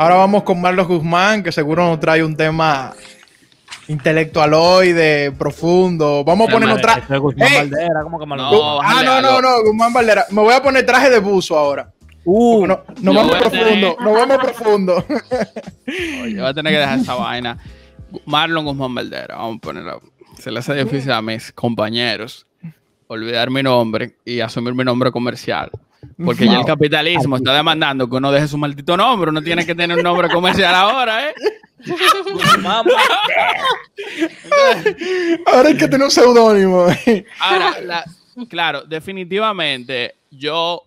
Ahora vamos con Marlos Guzmán, que seguro nos trae un tema intelectualoide, profundo. Vamos a poner otra. Esto es Guzmán Valdera, ¿cómo que me lo No, no, Guzmán Valdera. Me voy a poner traje de buzo ahora. No vamos profundo, no vamos profundo. Oye, voy a tener que dejar esa vaina. Marlon Guzmán Valdera, vamos a ponerlo. Se le hace difícil a mis compañeros olvidar mi nombre y asumir mi nombre comercial. Porque ya el capitalismo está demandando que uno deje su maldito nombre. Uno tiene que tener un nombre comercial ahora, ¿eh? Ahora hay que tener un seudónimo. Ahora, claro, definitivamente yo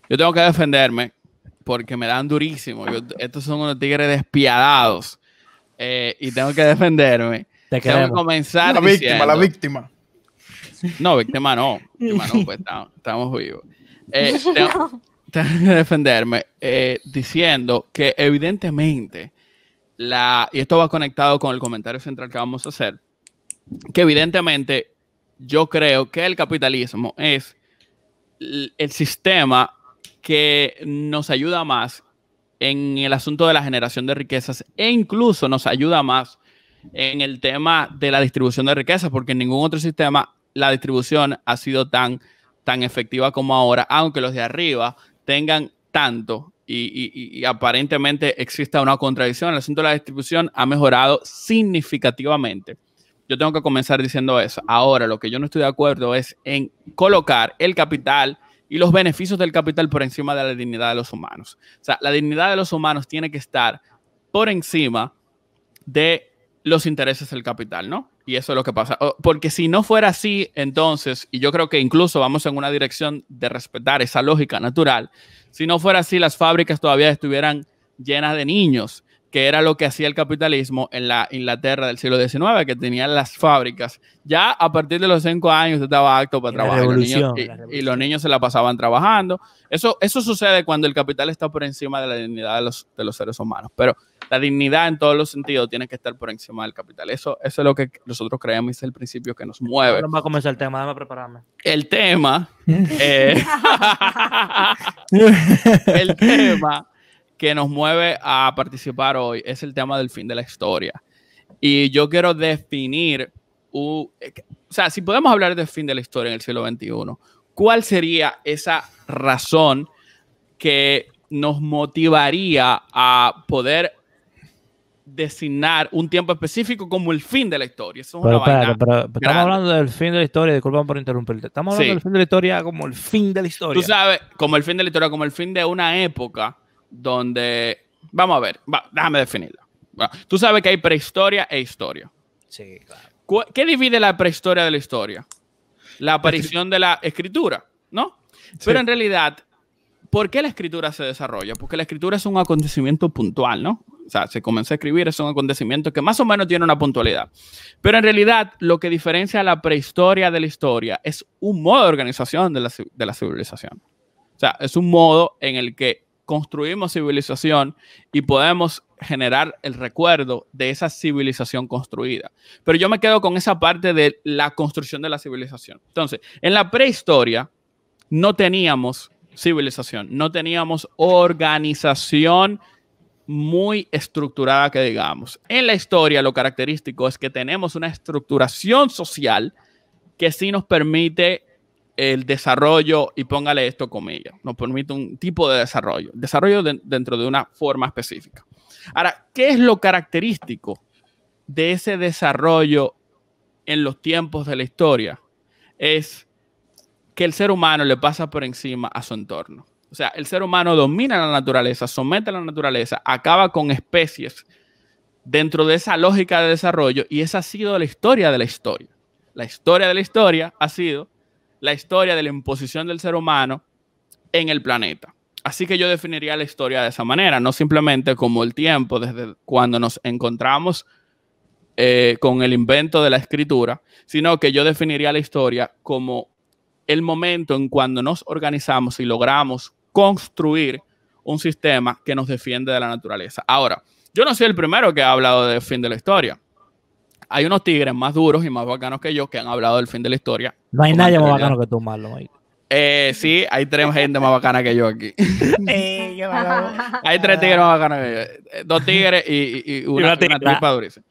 tengo que defenderme porque me dan durísimo. Estos son unos tigres despiadados y tengo que defenderme. Tengo que comenzar diciendo... La víctima. No, víctima no, pues estamos vivos. Tengo que defenderme diciendo que evidentemente, y esto va conectado con el comentario central que vamos a hacer, que evidentemente yo creo que el capitalismo es el sistema que nos ayuda más en el asunto de la generación de riquezas e incluso nos ayuda más en el tema de la distribución de riquezas, porque en ningún otro sistema la distribución ha sido tan efectiva como ahora, aunque los de arriba tengan tanto y aparentemente exista una contradicción. El asunto de la distribución ha mejorado significativamente. Yo tengo que comenzar diciendo eso. Ahora, lo que yo no estoy de acuerdo es en colocar el capital y los beneficios del capital por encima de la dignidad de los humanos. O sea, la dignidad de los humanos tiene que estar por encima de los intereses del capital, ¿no? Y eso es lo que pasa. Porque si no fuera así, entonces, y yo creo que incluso vamos en una dirección de respetar esa lógica natural, si no fuera así, las fábricas todavía estuvieran llenas de niños, que era lo que hacía el capitalismo en la Inglaterra del siglo XIX, que tenían las fábricas. Ya a partir de los 5 años usted estaba apto para trabajar y los niños se la pasaban trabajando. Eso sucede cuando el capital está por encima de la dignidad de los seres humanos. Pero la dignidad en todos los sentidos tiene que estar por encima del capital. Eso es lo que nosotros creemos y es el principio que nos mueve. Ahora va a comenzar el tema, déjame prepararme. El tema el tema que nos mueve a participar hoy es el tema del fin de la historia. Y yo quiero definir, o sea, si podemos hablar del fin de la historia en el siglo XXI, ¿cuál sería esa razón que nos motivaría a poder designar un tiempo específico como el fin de la historia? Eso es pero estamos hablando del fin de la historia, disculpen por interrumpirte. Estamos hablando del fin de la historia como el fin de la historia. Tú sabes, como el fin de la historia, como el fin de una época donde, vamos a ver, déjame definirla. Bueno, tú sabes que hay prehistoria e historia. Sí, claro. ¿Qué divide la prehistoria de la historia? La aparición de la escritura, ¿no? Sí. Pero en realidad, ¿por qué la escritura se desarrolla? Porque la escritura es un acontecimiento puntual, ¿no? O sea, se comenzó a escribir, es un acontecimiento que más o menos tiene una puntualidad. Pero en realidad, lo que diferencia la prehistoria de la historia es un modo de organización de la civilización. O sea, es un modo en el que construimos civilización y podemos generar el recuerdo de esa civilización construida. Pero yo me quedo con esa parte de la construcción de la civilización. Entonces, en la prehistoria no teníamos civilización, no teníamos organización muy estructurada que digamos. En la historia lo característico es que tenemos una estructuración social que sí nos permite el desarrollo, y póngale esto comillas, nos permite un tipo de desarrollo dentro de una forma específica. Ahora, ¿qué es lo característico de ese desarrollo en los tiempos de la historia? Es que el ser humano le pasa por encima a su entorno. O sea, el ser humano domina la naturaleza, somete a la naturaleza, acaba con especies dentro de esa lógica de desarrollo, y esa ha sido la historia de la historia. La historia de la historia ha sido la historia de la imposición del ser humano en el planeta. Así que yo definiría la historia de esa manera, no simplemente como el tiempo desde cuando nos encontramos con el invento de la escritura, sino que yo definiría la historia como el momento en cuando nos organizamos y logramos construir un sistema que nos defiende de la naturaleza. Ahora, yo no soy el primero que ha hablado del fin de la historia. Hay unos tigres más duros y más bacanos que yo que han hablado del fin de la historia. No hay nadie más bacano que tú, Marlon. Sí, hay 3 gente más bacana que yo aquí. Hay 3 tigres más bacanas que yo. 2 tigres y una tripa durísima.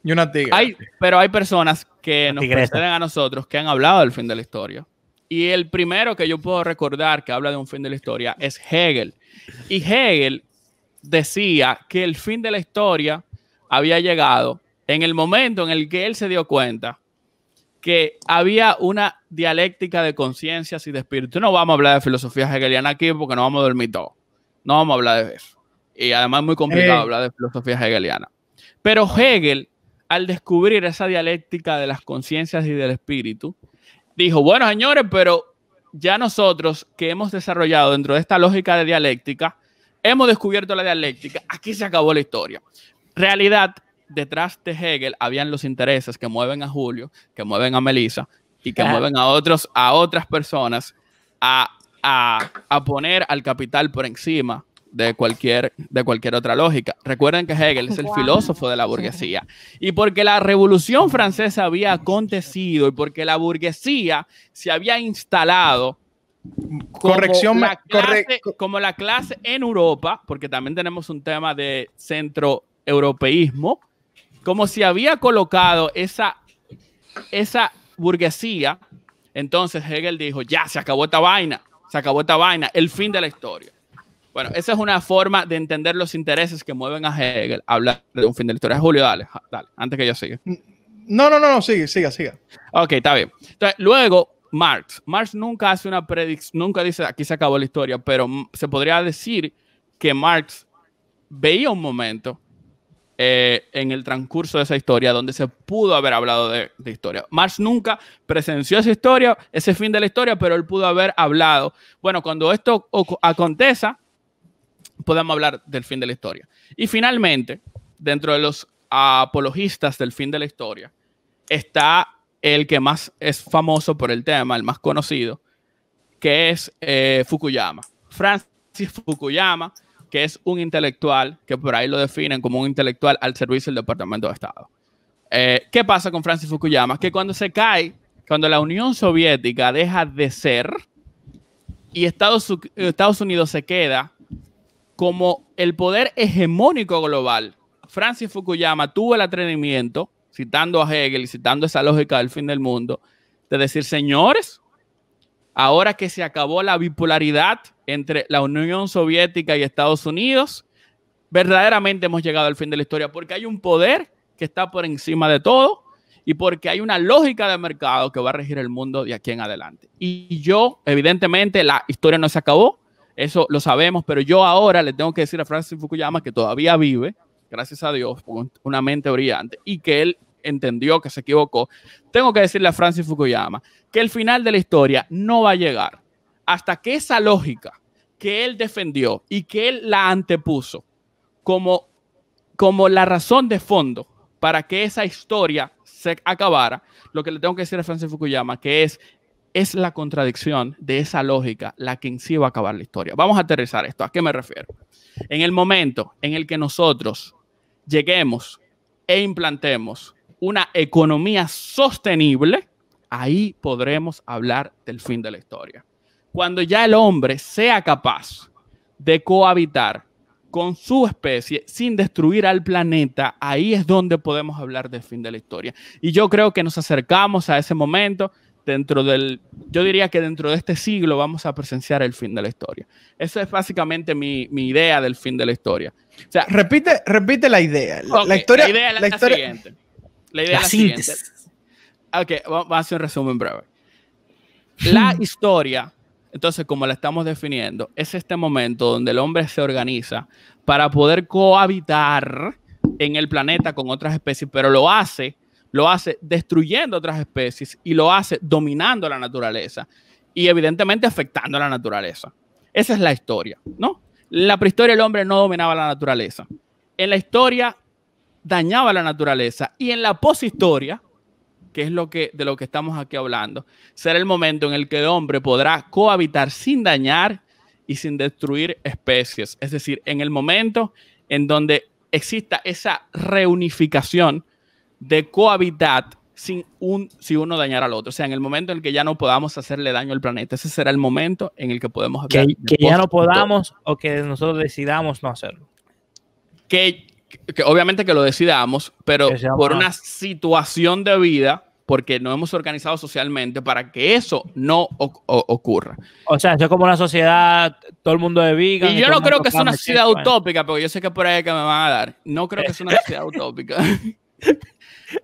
Y una tigre. Pero hay personas que nos preceden a nosotros que han hablado del fin de la historia. Y el primero que yo puedo recordar que habla de un fin de la historia es Hegel. Y Hegel decía que el fin de la historia había llegado en el momento en el que él se dio cuenta que había una dialéctica de conciencias y de espíritu. No vamos a hablar de filosofía hegeliana aquí porque no vamos a dormir todo. No vamos a hablar de eso. Y además es muy complicado hablar de filosofía hegeliana. Pero Hegel, al descubrir esa dialéctica de las conciencias y del espíritu, dijo, bueno, señores, pero ya nosotros que hemos desarrollado dentro de esta lógica de dialéctica, hemos descubierto la dialéctica, aquí se acabó la historia. Realidad, detrás de Hegel habían los intereses que mueven a Julio, que mueven a Melissa y que mueven a otras personas a poner al capital por encima de cualquier otra lógica. Recuerden que Hegel es el filósofo de la burguesía. Y porque la Revolución Francesa había acontecido y porque la burguesía se había instalado como la clase en Europa, porque también tenemos un tema de centroeuropeísmo, como si había colocado esa burguesía, entonces Hegel dijo, ya, se acabó esta vaina, el fin de la historia. Bueno, esa es una forma de entender los intereses que mueven a Hegel, hablar de un fin de la historia. Julio, dale, antes que yo siga. No, siga. Ok, está bien. Entonces, luego, Marx nunca hace una predicción, nunca dice aquí se acabó la historia, pero se podría decir que Marx veía un momento en el transcurso de esa historia donde se pudo haber hablado de historia. Marx nunca presenció esa historia, ese fin de la historia, pero él pudo haber hablado. Bueno, cuando esto aconteza, podemos hablar del fin de la historia. Y finalmente, dentro de los apologistas del fin de la historia, está el que más es famoso por el tema, el más conocido, que es Fukuyama. Francis Fukuyama, que es un intelectual, que por ahí lo definen como un intelectual al servicio del Departamento de Estado. ¿Qué pasa con Francis Fukuyama? Que cuando la Unión Soviética deja de ser y Estados Unidos se queda como el poder hegemónico global, Francis Fukuyama tuvo el atrevimiento, citando a Hegel y citando esa lógica del fin del mundo, de decir, señores, ahora que se acabó la bipolaridad entre la Unión Soviética y Estados Unidos, verdaderamente hemos llegado al fin de la historia porque hay un poder que está por encima de todo y porque hay una lógica de mercado que va a regir el mundo de aquí en adelante. Y yo, evidentemente, la historia no se acabó, eso lo sabemos, pero yo ahora le tengo que decir a Francis Fukuyama que todavía vive, gracias a Dios, con una mente brillante y que él entendió que se equivocó. Tengo que decirle a Francis Fukuyama que el final de la historia no va a llegar hasta que esa lógica que él defendió y que él la antepuso como la razón de fondo para que esa historia se acabara, lo que le tengo que decir a Francis Fukuyama que es la contradicción de esa lógica la que en sí va a acabar la historia. Vamos a aterrizar esto. ¿A qué me refiero? En el momento en el que nosotros lleguemos e implantemos una economía sostenible, ahí podremos hablar del fin de la historia. Cuando ya el hombre sea capaz de cohabitar con su especie sin destruir al planeta, ahí es donde podemos hablar del fin de la historia. Y yo creo que nos acercamos a ese momento yo diría que dentro de este siglo vamos a presenciar el fin de la historia. Esa es básicamente mi idea del fin de la historia. O sea, repite la idea. Okay, la historia es la siguiente. La idea es la siguiente. Ok, vamos a hacer un resumen breve. La historia, entonces, como la estamos definiendo, es este momento donde el hombre se organiza para poder cohabitar en el planeta con otras especies, pero lo hace destruyendo otras especies y lo hace dominando la naturaleza y evidentemente afectando a la naturaleza. Esa es la historia, ¿no? En la prehistoria el hombre no dominaba la naturaleza. En la historia dañaba la naturaleza y en la poshistoria, que es de lo que estamos aquí hablando, será el momento en el que el hombre podrá cohabitar sin dañar y sin destruir especies. Es decir, en el momento en donde exista esa reunificación de cohabitar si uno dañara al otro. O sea, en el momento en el que ya no podamos hacerle daño al planeta, ese será el momento en el que podemos hablar. Que ya no podamos o que nosotros decidamos no hacerlo. Que obviamente que lo decidamos, pero por una situación de vida, porque no hemos organizado socialmente para que eso no ocurra. O sea, es como una sociedad, todo el mundo de vegan. Y yo no creo que sea una sociedad utópica, porque yo sé que por ahí es que me van a dar. No creo que sea una sociedad utópica.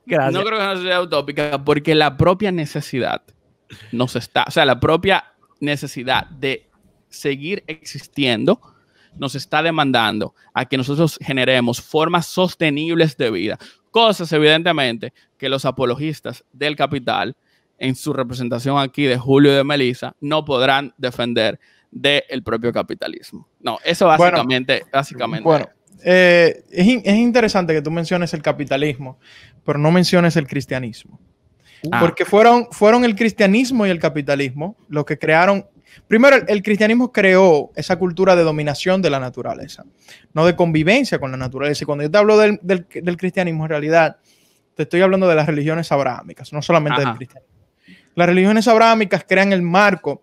Gracias. No creo que sea una sociedad utópica, porque la propia necesidad la propia necesidad de seguir existiendo nos está demandando a que nosotros generemos formas sostenibles de vida. Cosas, evidentemente, que los apologistas del capital, en su representación aquí de Julio y de Melissa, no podrán defender del propio capitalismo. No, eso básicamente. Bueno, es interesante que tú menciones el capitalismo, pero no menciones el cristianismo. Porque fueron el cristianismo y el capitalismo los que crearon. Primero, el cristianismo creó esa cultura de dominación de la naturaleza, no de convivencia con la naturaleza. Y cuando yo te hablo del cristianismo, en realidad te estoy hablando de las religiones abrahámicas, no solamente del cristianismo. Las religiones abrahámicas crean el marco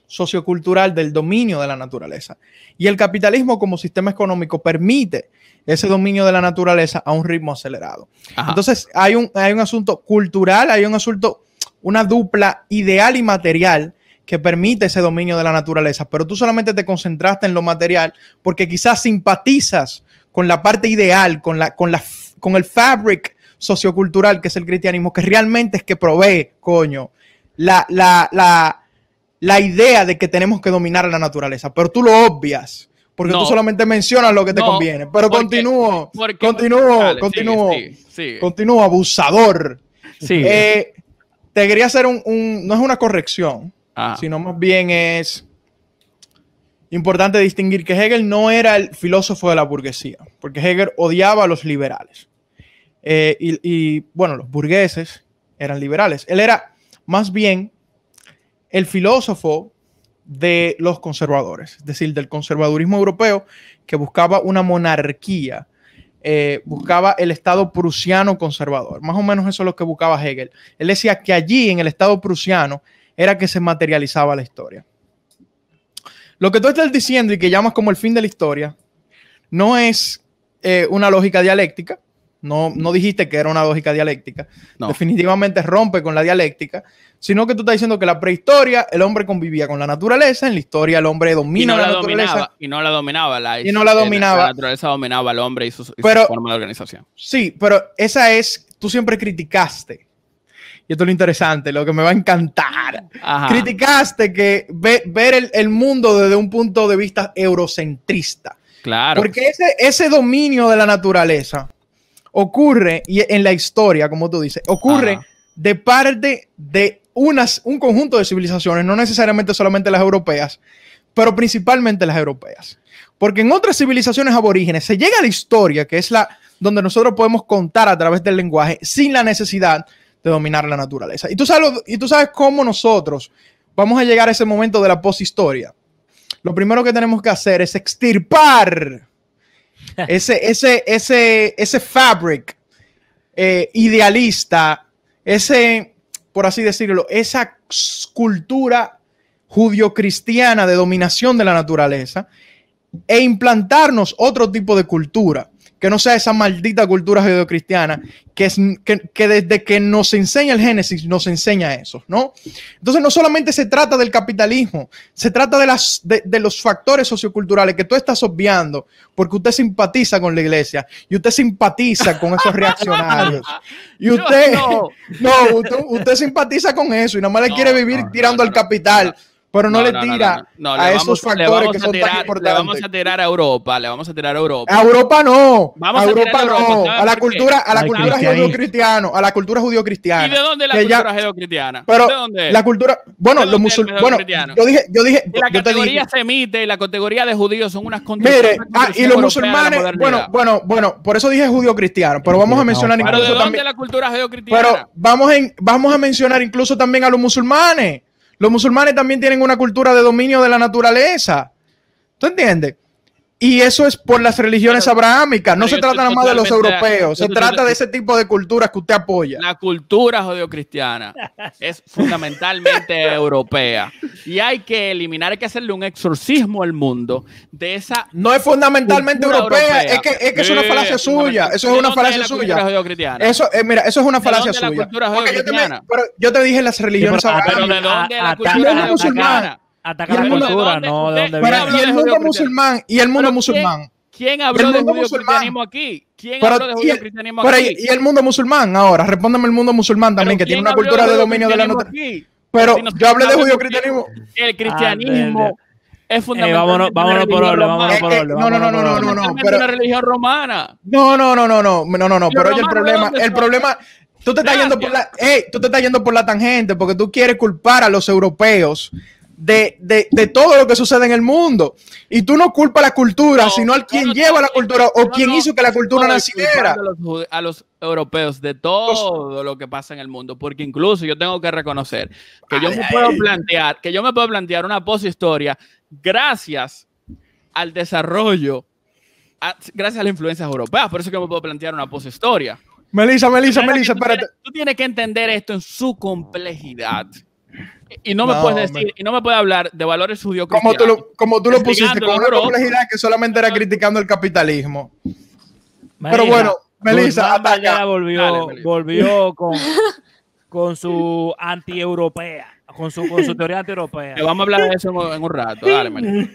sociocultural del dominio de la naturaleza. Y el capitalismo como sistema económico permite ese dominio de la naturaleza a un ritmo acelerado. Entonces hay un asunto cultural, hay un asunto, una dupla ideal y material que permite ese dominio de la naturaleza, pero tú solamente te concentraste en lo material porque quizás simpatizas con la parte ideal, con el fabric sociocultural que es el cristianismo, que realmente es que provee, la idea de que tenemos que dominar la naturaleza, pero tú lo obvias, porque tú solamente mencionas lo que te conviene. Pero continúo, abusador. Sí. Te quería hacer no es una corrección, sino más bien es importante distinguir que Hegel no era el filósofo de la burguesía, porque Hegel odiaba a los liberales. Bueno, los burgueses eran liberales. Él era más bien el filósofo de los conservadores, es decir, del conservadurismo europeo que buscaba una monarquía, buscaba el Estado prusiano conservador. Más o menos eso es lo que buscaba Hegel. Él decía que allí, en el Estado prusiano, era que se materializaba la historia. Lo que tú estás diciendo y que llamas como el fin de la historia no es una lógica dialéctica. No dijiste que era una lógica dialéctica. No. Definitivamente rompe con la dialéctica, sino que tú estás diciendo que en la prehistoria el hombre convivía con la naturaleza, en la historia el hombre domina la naturaleza. Y no la dominaba. La naturaleza dominaba al hombre y su forma de organización. Sí, pero tú siempre criticaste. Y esto es lo interesante, lo que me va a encantar. Criticaste que ver el mundo desde un punto de vista eurocentrista. Claro. Porque ese dominio de la naturaleza ocurre, y en la historia, como tú dices, ocurre de parte de un conjunto de civilizaciones, no necesariamente solamente las europeas, pero principalmente las europeas. Porque en otras civilizaciones aborígenes se llega a la historia, que es donde nosotros podemos contar a través del lenguaje, sin la necesidad de dominar la naturaleza. Y tú sabes cómo nosotros vamos a llegar a ese momento de la poshistoria. Lo primero que tenemos que hacer es extirpar ese fabric idealista, por así decirlo, esa cultura judio-cristiana de dominación de la naturaleza e implantarnos otro tipo de cultura que no sea esa maldita cultura judio-cristiana que desde que nos enseña el Génesis nos enseña eso, ¿no? Entonces no solamente se trata del capitalismo, se trata de los factores socioculturales que tú estás obviando porque usted simpatiza con la iglesia y usted simpatiza con esos reaccionarios y usted usted simpatiza con eso y nada más le quiere vivir tirando al capital. Pero no le tira a esos factores que son tan importantes. Le vamos a tirar a Europa, A Europa no. A Europa no. A la cultura judío-cristiana. A la cultura judío-cristiana. ¿Y de dónde la cultura judío-cristiana? Pero ¿de dónde? La cultura, bueno, los musulmanes. Bueno, yo dije. La categoría semita y la categoría de judíos son unas condiciones. Mire, y los musulmanes, bueno, por eso dije judío-cristiano, pero vamos a mencionar incluso también. ¿Pero de dónde la cultura judío-cristiana? Pero vamos a mencionar incluso también a los musulmanes. Los musulmanes también tienen una cultura de dominio de la naturaleza. ¿Tú entiendes? Y eso es por las religiones abrahámicas. No se trata nada más de los europeos. Se trata de ese tipo de culturas que usted apoya. La cultura judeocristiana es fundamentalmente europea. Y hay que eliminar, hay que hacerle un exorcismo al mundo de esa. No es fundamentalmente europea. Es que es una falacia suya. Eso es una falacia suya. Eso, mira, eso es una falacia suya. Pero yo te dije las religiones abrahámicas. ¿Pero de dónde la cultura musulmana? Atacar la cultura, no de dónde viene. Y el mundo musulmán, y el mundo musulmán. ¿Quién habló de judeocristianismo aquí? ¿Quién habló de judeocristianismo aquí? Y el mundo musulmán ahora, respóndeme el mundo musulmán también, que tiene una cultura de dominio de la nota. Pero yo hablé de judeocristianismo. El cristianismo es fundamental. Vámonos por orden, vámonos por orden. No. Pero una religión romana. No. Pero oye, el problema. Tú te estás yendo por la tangente porque tú quieres culpar a los europeos de todo lo que sucede en el mundo. Y tú no culpas la cultura, sino al quien lleva la cultura o quien hizo que la cultura naciera. A los europeos de todo lo que pasa en el mundo, porque incluso yo tengo que reconocer que yo me puedo plantear una poshistoria gracias al desarrollo, gracias a las influencias europeas. Por eso que me puedo plantear una poshistoria. Melissa, espérate. Tú tienes que entender esto en su complejidad. Y no me puedes decir, y no me puedes hablar de valores judio-cristianos. Como tú lo pusiste, con una complejidad que solamente era criticando el capitalismo. Pero bueno, Melissa, ya volvió con su anti-europea, con su teoría anti-europea. Vamos a hablar de eso en un rato. Dale, Melissa.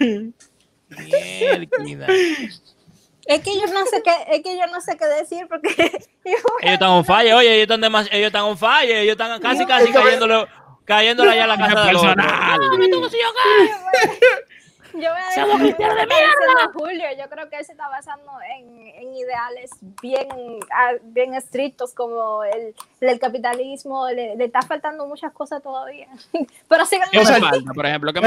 Es que yo no sé qué decir porque ellos están on fire, oye, ellos están on fire, ellos están casi cayéndole allá a la casa de personal. Yo voy a decir a Julio, yo creo que él se está basando en ideales bien estrictos como el capitalismo, le está faltando muchas cosas todavía. Pero sigan. ¿Qué me falta, por ejemplo? Él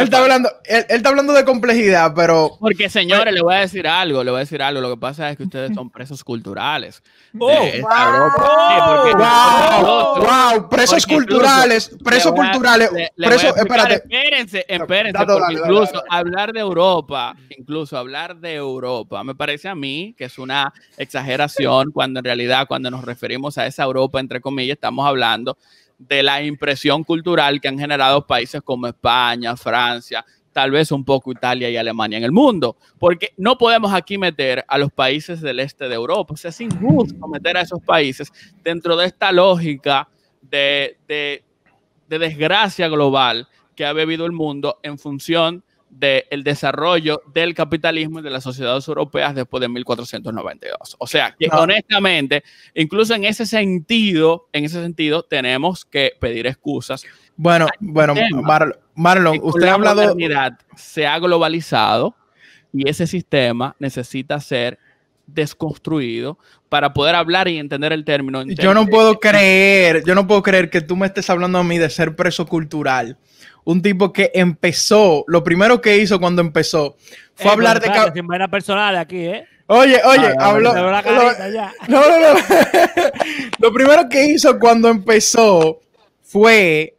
está hablando de complejidad, pero... Porque, señores, le voy a decir algo. Lo que pasa es que ustedes son presos culturales. Presos culturales. Espérate. Espérense, porque incluso hablar de Europa, me parece a mí que es una exageración cuando en realidad cuando nos referimos a esa Europa, entre comillas, estamos hablando de la impresión cultural que han generado países como España, Francia, tal vez un poco Italia y Alemania en el mundo, porque no podemos aquí meter a los países del este de Europa. O sea, es injusto meter a esos países dentro de esta lógica de desgracia global que ha vivido el mundo en función del desarrollo del capitalismo y de las sociedades europeas después de 1492. O sea, que honestamente, incluso en ese sentido, tenemos que pedir excusas. Bueno, Marlon, usted ha hablado... La modernidad se ha globalizado y ese sistema necesita ser desconstruido para poder hablar y entender el término. Yo no puedo creer que tú me estés hablando a mí de ser preso cultural. Un tipo que empezó, lo primero que hizo cuando empezó fue hablar de... Sin vainas personales aquí, ¿eh? Oye, habló... No. Lo primero que hizo cuando empezó fue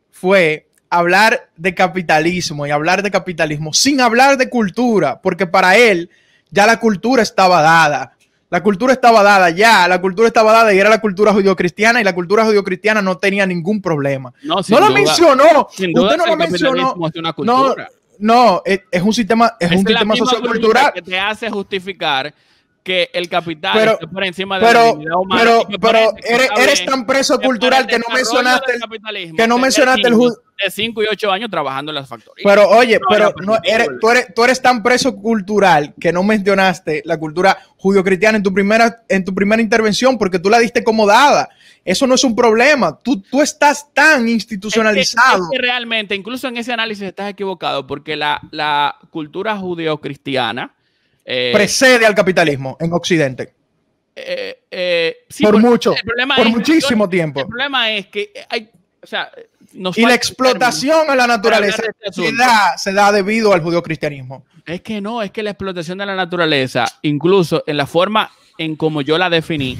hablar de capitalismo y hablar de capitalismo sin hablar de cultura, porque para él ya la cultura estaba dada. La cultura estaba dada y era la cultura judio-cristiana y la cultura judio-cristiana no tenía ningún problema. No la mencionó. Sin duda, usted no la mencionó. Es una cultura. No, es un sistema sociocultural que te hace justificar que el capital está por encima de la dignidad humana. Pero eres tan preso cultural que no mencionaste el de 5 y 8 años trabajando en las factorías. Pero oye, tú eres tan preso cultural que no mencionaste la cultura judio-cristiana en tu primera intervención porque tú la diste como dada. Eso no es un problema. Tú estás tan institucionalizado. Es que realmente, incluso en ese análisis estás equivocado porque la cultura judeo-cristiana precede al capitalismo en Occidente. Sí, por muchísimo tiempo. El problema es que hay, la explotación a la naturaleza se da debido al judeocristianismo. Es que la explotación de la naturaleza, incluso en la forma en como yo la definí,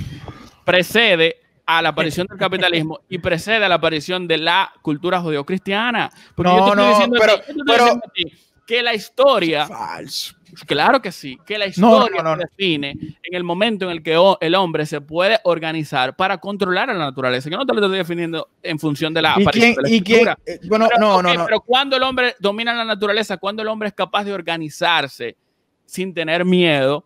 precede a la aparición del capitalismo y precede a la aparición de la cultura judeocristiana. Porque que la historia... Falso. Claro que sí, que la historia se define en el momento en el que el hombre se puede organizar para controlar a la naturaleza. Yo no te lo estoy definiendo en función de la aparición de la escritura. Bueno, pero cuando el hombre domina la naturaleza, cuando el hombre es capaz de organizarse sin tener miedo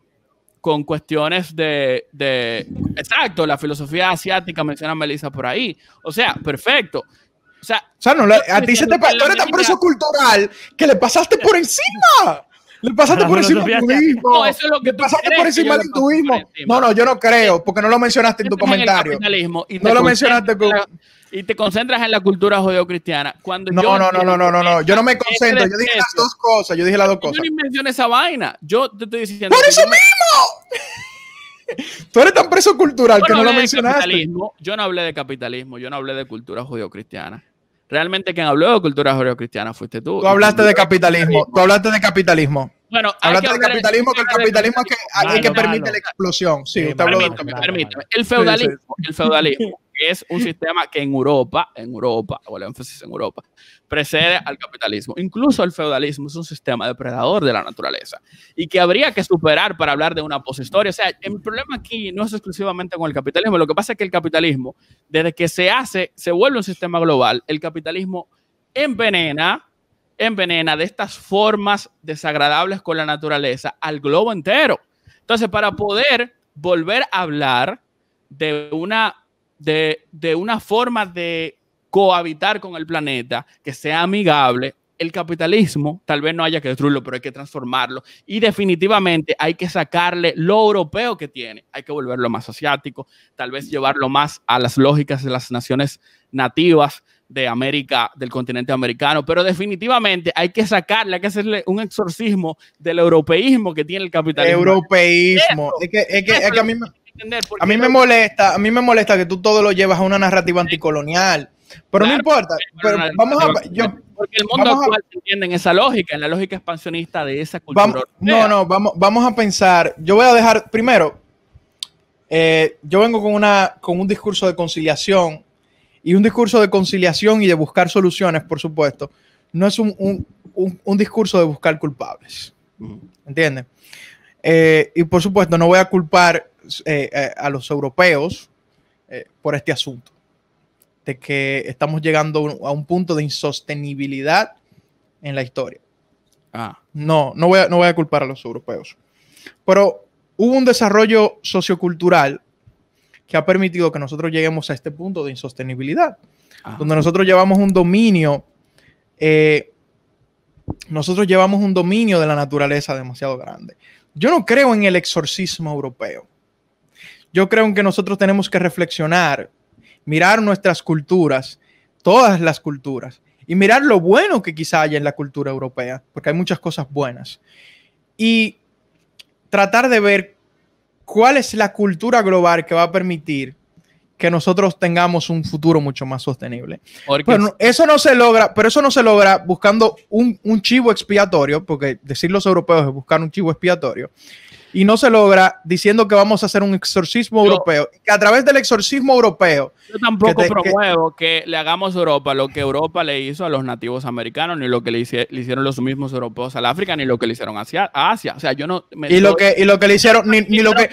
con cuestiones exacto, la filosofía asiática menciona a Melissa por ahí. O sea, perfecto. O sea no, a ti se te pasó, tú eres tan preso cultural que le pasaste por encima. Le pasaste por encima del hinduismo. No, eso es lo que tú pasaste por encima del hinduismo. No, yo no creo, porque no lo mencionaste en tu comentario. No lo mencionaste y te concentras en la cultura judeocristiana. No. Yo no me concentro. Yo dije las dos cosas. Yo no mencioné esa vaina. Yo te estoy diciendo. ¡Por eso mismo! Tú eres tan preso cultural que no lo mencionaste. Yo no hablé de capitalismo. Yo no hablé de cultura judeocristiana. Realmente quien habló de cultura judeocristiana fuiste tú. Tú hablaste de capitalismo. Bueno, hablaste de capitalismo, que el capitalismo es que permite la explosión. Sí, usted habló de permíteme. El feudalismo, que es un sistema que en Europa, o el énfasis en Europa, precede al capitalismo. Incluso el feudalismo es un sistema depredador de la naturaleza y que habría que superar para hablar de una poshistoria. O sea, el problema aquí no es exclusivamente con el capitalismo. Lo que pasa es que el capitalismo, desde que se vuelve un sistema global, el capitalismo envenena de estas formas desagradables con la naturaleza al globo entero. Entonces, para poder volver a hablar de una forma de cohabitar con el planeta que sea amigable, el capitalismo tal vez no haya que destruirlo, pero hay que transformarlo y definitivamente hay que sacarle lo europeo que tiene, hay que volverlo más asiático, tal vez llevarlo más a las lógicas de las naciones nativas de América, del continente americano, pero definitivamente hay que hacerle un exorcismo del europeísmo que tiene el capitalismo. Europeísmo. Es que a mí me molesta que tú todo lo llevas a una narrativa anticolonial. Pero claro, no importa. Pero porque el mundo actual entiende en esa lógica, en la lógica expansionista de esa cultura. Vamos a pensar. Yo voy a dejar primero. Yo vengo con un discurso de conciliación. Y un discurso de conciliación y de buscar soluciones, por supuesto, no es un discurso de buscar culpables. ¿Entiendes? Y por supuesto, no voy a culpar a los europeos por este asunto, de que estamos llegando a un punto de insostenibilidad en la historia. No voy a culpar a los europeos. Pero hubo un desarrollo sociocultural que ha permitido que nosotros lleguemos a este punto de insostenibilidad, donde nosotros llevamos un dominio, de la naturaleza demasiado grande. Yo no creo en el exorcismo europeo. Yo creo en que nosotros tenemos que reflexionar, mirar nuestras culturas, todas las culturas, y mirar lo bueno que quizá haya en la cultura europea, porque hay muchas cosas buenas, y tratar de ver cuál es la cultura global que va a permitir que nosotros tengamos un futuro mucho más sostenible. Pero eso no se logra buscando un chivo expiatorio, porque decir los europeos es buscar un chivo expiatorio, y no se logra diciendo que vamos a hacer un exorcismo europeo, que a través del exorcismo europeo... Yo tampoco promuevo que le hagamos a Europa lo que Europa le hizo a los nativos americanos, ni lo que le hicieron los mismos europeos al África, ni lo que le hicieron a Asia. O sea, yo no... Lo que le hicieron... Ni lo que...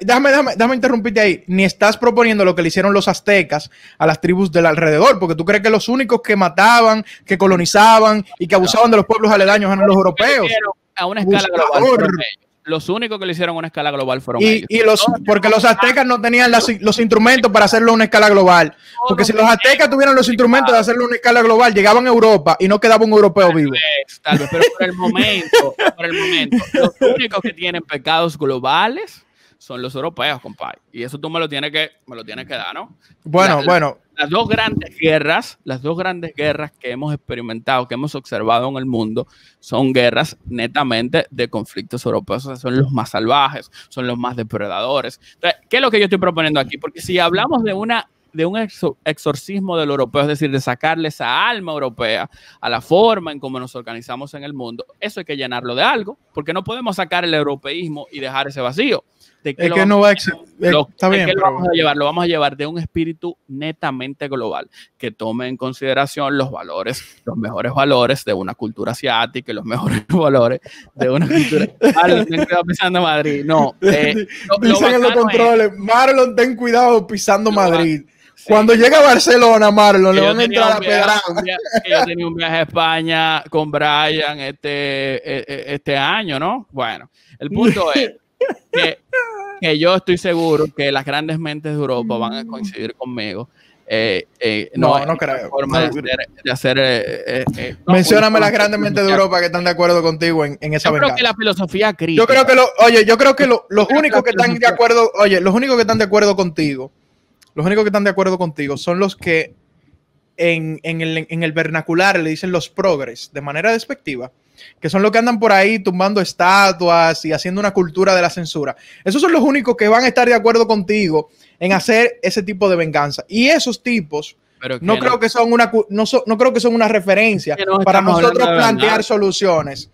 Déjame interrumpirte ahí. Ni estás proponiendo lo que le hicieron los aztecas a las tribus del alrededor, porque tú crees que los únicos que mataban, que colonizaban y que abusaban de los pueblos aledaños eran los europeos. A una escala global. Los únicos que le hicieron una escala global fueron ellos. Porque los aztecas no tenían los instrumentos para hacerlo a una escala global. Porque si los aztecas tuvieran los instrumentos de hacerlo a una escala global, llegaban a Europa y no quedaba un europeo vivo. Tal vez, pero por el momento, los únicos que tienen pecados globales son los europeos, compadre. Y eso tú me lo tienes que dar, ¿no? Bueno. Las dos grandes guerras que hemos experimentado, que hemos observado en el mundo, son guerras netamente de conflictos europeos. O sea, son los más salvajes, son los más depredadores. Entonces, ¿qué es lo que yo estoy proponiendo aquí? Porque si hablamos de un exorcismo del europeo, es decir, de sacarle esa alma europea a la forma en cómo nos organizamos en el mundo, eso hay que llenarlo de algo, porque no podemos sacar el europeísmo y dejar ese vacío. ¿de qué Es que no va a existir. Está bien, lo vamos a llevar? Lo vamos a llevar de un espíritu netamente global, que tome en consideración los valores, los mejores valores de una cultura asiática y los mejores valores de una cultura. Me quedo pisando Madrid. No. Dicen en los controles, Marlon, ten cuidado pisando Madrid. Cuando llega a Barcelona, Marlon, le van a entrar a pedrar. Yo tenía un viaje a España con Brian este año, ¿no? Bueno, el punto es que yo estoy seguro que las grandes mentes de Europa van a coincidir conmigo. No creo. Mencióname las grandes mentes de Europa que están de acuerdo contigo en esa verdad. Yo creo que la filosofía crítica. Yo creo que los únicos que están de acuerdo, los únicos que están de acuerdo contigo son los que en el vernacular le dicen los progres de manera despectiva, que son los que andan por ahí tumbando estatuas y haciendo una cultura de la censura. Esos son los únicos que van a estar de acuerdo contigo en hacer ese tipo de venganza. Y esos tipos no creo que son una referencia para nosotros plantear soluciones.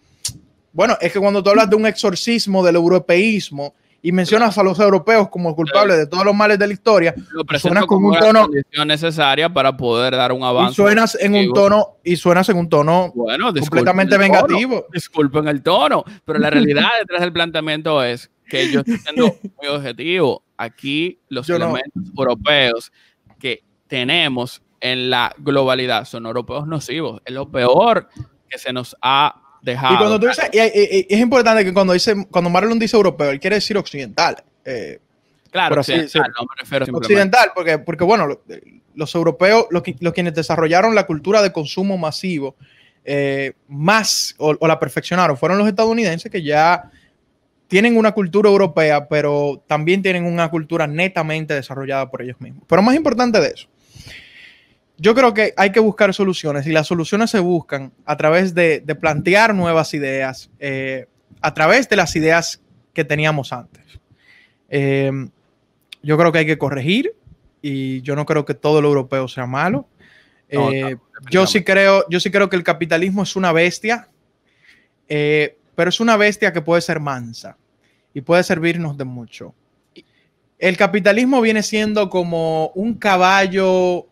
Bueno, es que cuando tú hablas de un exorcismo del europeísmo y mencionas a los europeos como culpables de todos los males de la historia, suenas como un tono necesaria para poder dar un avance. Y suenas en un tono bueno, completamente vengativo. Disculpen el tono, pero la realidad detrás del planteamiento es que yo estoy siendo muy objetivo. Aquí los elementos europeos que tenemos en la globalidad son europeos nocivos. Es lo peor que se nos ha dejado. Y cuando tú dices, es importante que cuando Marlon dice europeo, él quiere decir occidental. Claro, occidental, no me refiero occidental, porque bueno, los europeos, los quienes desarrollaron la cultura de consumo masivo más o la perfeccionaron, fueron los estadounidenses, que ya tienen una cultura europea, pero también tienen una cultura netamente desarrollada por ellos mismos. Pero más importante de eso, yo creo que hay que buscar soluciones, y las soluciones se buscan a través de plantear nuevas ideas, a través de las ideas que teníamos antes. Yo creo que hay que corregir, y yo no creo que todo lo europeo sea malo. Yo sí creo que el capitalismo es una bestia, pero es una bestia que puede ser mansa y puede servirnos de mucho. El capitalismo viene siendo como un caballo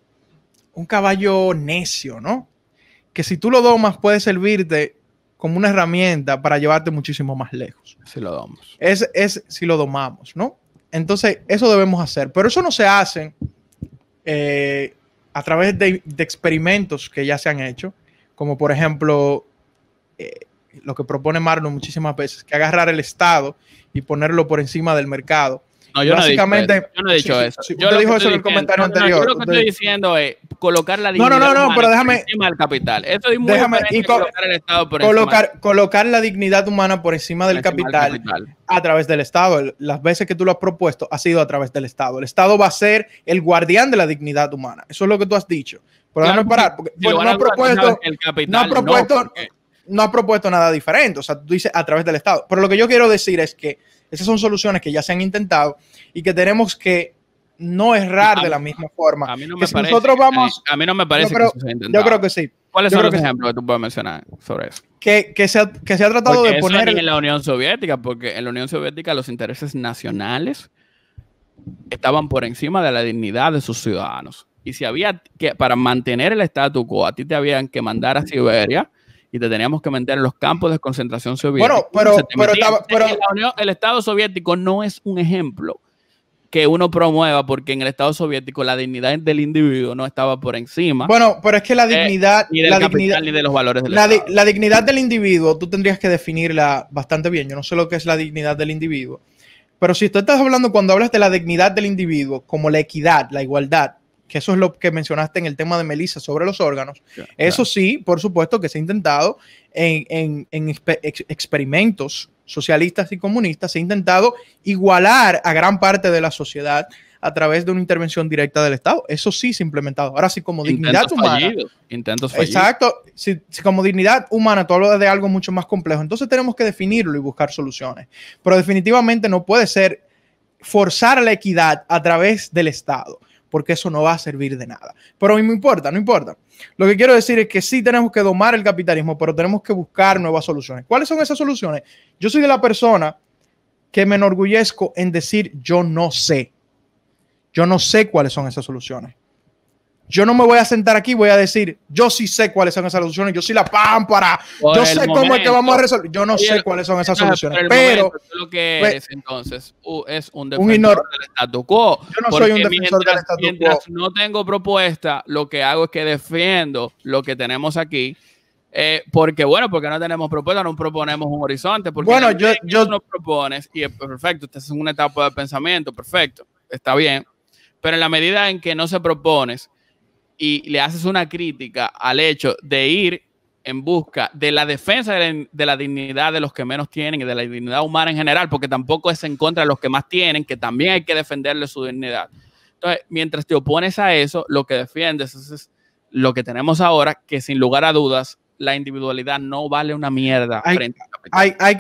necio, ¿no? Que si tú lo domas puede servirte como una herramienta para llevarte muchísimo más lejos. Si lo domamos. Si lo domamos, ¿no? Entonces, eso debemos hacer. Pero eso no se hace a través de experimentos que ya se han hecho, como por ejemplo lo que propone Marlon muchísimas veces, que agarrar el Estado y ponerlo por encima del mercado. No, yo básicamente, no he dicho eso. Yo lo dijo eso en el comentario anterior. Yo lo que estoy diciendo es colocar la dignidad humana pero déjame, por encima del capital. Esto es muy colocar el Estado por colocar la dignidad humana por encima del capital a través del Estado. Las veces que tú lo has propuesto ha sido a través del Estado. El Estado va a ser el guardián de la dignidad humana. Eso es lo que tú has dicho. Pero déjame parar, porque no ha propuesto nada diferente. O sea, tú dices a través del Estado. Pero lo que yo quiero decir es que esas son soluciones que ya se han intentado y que tenemos que no errar de la misma forma. A mí no me parece que eso se ha intentado. Yo creo que sí. ¿Cuáles son los ejemplos que tú puedes mencionar sobre eso? Que se ha tratado de poner... en la Unión Soviética, porque en la Unión Soviética los intereses nacionales estaban por encima de la dignidad de sus ciudadanos. Y si había que, para mantener el statu quo, a ti te habían que mandar a Siberia y te teníamos que meter en los campos de concentración soviéticos. Bueno, pero el Estado soviético no es un ejemplo que uno promueva, porque en el Estado soviético la dignidad del individuo no estaba por encima. Bueno, pero es que la dignidad... ni del capital, ni de los valores del Estado. La dignidad del individuo, tú tendrías que definirla bastante bien. Yo no sé lo que es la dignidad del individuo. Pero si tú estás hablando, cuando hablas de la dignidad del individuo, como la equidad, la igualdad, que eso es lo que mencionaste en el tema de Melissa sobre los órganos, eso sí, por supuesto que se ha intentado en experimentos socialistas y comunistas, se ha intentado igualar a gran parte de la sociedad a través de una intervención directa del Estado. Eso sí se ha implementado. Ahora sí, como dignidad humana. Intentos fallidos. Exacto. Si como dignidad humana tú hablas de algo mucho más complejo, entonces tenemos que definirlo y buscar soluciones. Pero definitivamente no puede ser forzar la equidad a través del Estado, porque eso no va a servir de nada. Pero no importa. Lo que quiero decir es que sí tenemos que domar el capitalismo, pero tenemos que buscar nuevas soluciones. ¿Cuáles son esas soluciones? Yo soy de la persona que me enorgullezco en decir yo no sé. Yo no sé cuáles son esas soluciones. Yo no me voy a sentar aquí y voy a decir, yo sí sé cuáles son esas soluciones, yo sí la pámpara, yo sé cómo es que vamos a resolver. Yo no sé cuáles son esas soluciones, pero lo que eres entonces es un defensor del statu quo. Yo no soy un defensor del statu quo. Mientras no tengo propuesta, lo que hago es que defiendo lo que tenemos aquí. Porque no tenemos propuesta, no proponemos un horizonte. Porque yo no propones, y es perfecto, estás en una etapa de pensamiento, perfecto, está bien. Pero en la medida en que no se propones y le haces una crítica al hecho de ir en busca de la defensa de la dignidad de los que menos tienen y de la dignidad humana en general, porque tampoco es en contra de los que más tienen, que también hay que defenderle su dignidad. Entonces, mientras te opones a eso, lo que defiendes es lo que tenemos ahora, que sin lugar a dudas, la individualidad no vale una mierda frente al capital. Hay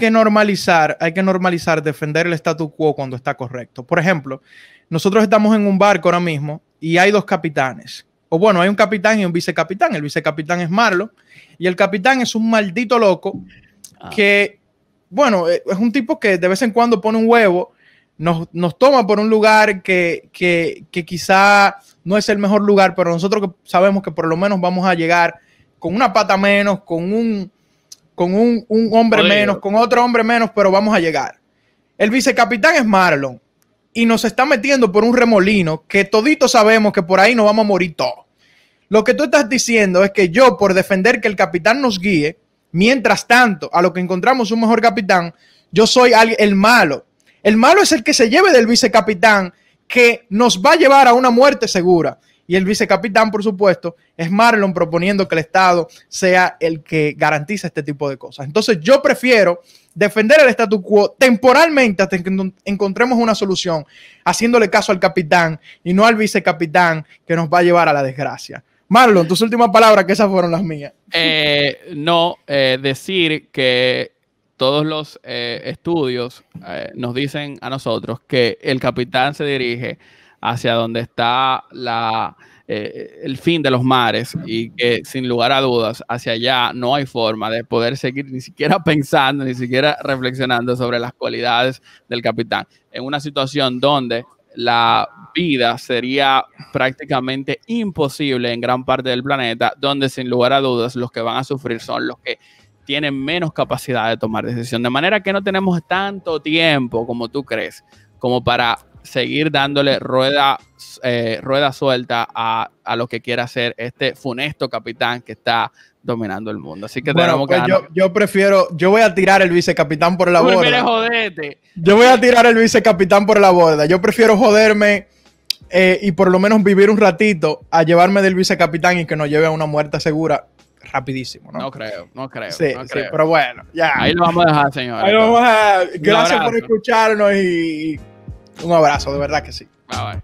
que normalizar defender el statu quo cuando está correcto. Por ejemplo, nosotros estamos en un barco ahora mismo y hay dos capitanes. O bueno, hay un capitán y un vicecapitán. El vicecapitán es Marlon y el capitán es un maldito loco que, bueno, es un tipo que de vez en cuando pone un huevo, nos toma por un lugar que quizá no es el mejor lugar, pero nosotros sabemos que por lo menos vamos a llegar con una pata menos, con un hombre menos, con otro hombre menos, pero vamos a llegar. El vicecapitán es Marlon y nos está metiendo por un remolino que toditos sabemos que por ahí nos vamos a morir todos. Lo que tú estás diciendo es que yo, por defender que el capitán nos guíe, mientras tanto, a lo que encontramos un mejor capitán, yo soy el malo. El malo es el que se lleve del vicecapitán que nos va a llevar a una muerte segura. Y el vicecapitán, por supuesto, es Marlon proponiendo que el Estado sea el que garantice este tipo de cosas. Entonces, yo prefiero defender el statu quo temporalmente hasta que encontremos una solución, haciéndole caso al capitán y no al vicecapitán que nos va a llevar a la desgracia. Marlon, tus últimas palabras, que esas fueron las mías. Decir que todos los estudios nos dicen a nosotros que el capitán se dirige hacia donde está el fin de los mares y que sin lugar a dudas hacia allá no hay forma de poder seguir ni siquiera pensando, ni siquiera reflexionando sobre las cualidades del capitán en una situación donde la vida sería prácticamente imposible en gran parte del planeta, donde sin lugar a dudas los que van a sufrir son los que tienen menos capacidad de tomar decisión, de manera que no tenemos tanto tiempo como tú crees, como para seguir dándole rueda suelta a lo que quiera hacer este funesto capitán que está dominando el mundo. Así que bueno, pues yo voy a tirar el vicecapitán por la borda. Jodete. Yo voy a tirar el vicecapitán por la borda. Yo prefiero joderme y por lo menos vivir un ratito a llevarme del vicecapitán y que nos lleve a una muerte segura rapidísimo, ¿no? No creo. Sí, creo. Pero bueno, ya. Ahí lo vamos a dejar, señores. Ahí lo vamos a dejar. Gracias por escucharnos y un abrazo, de verdad que sí. Bye, bye.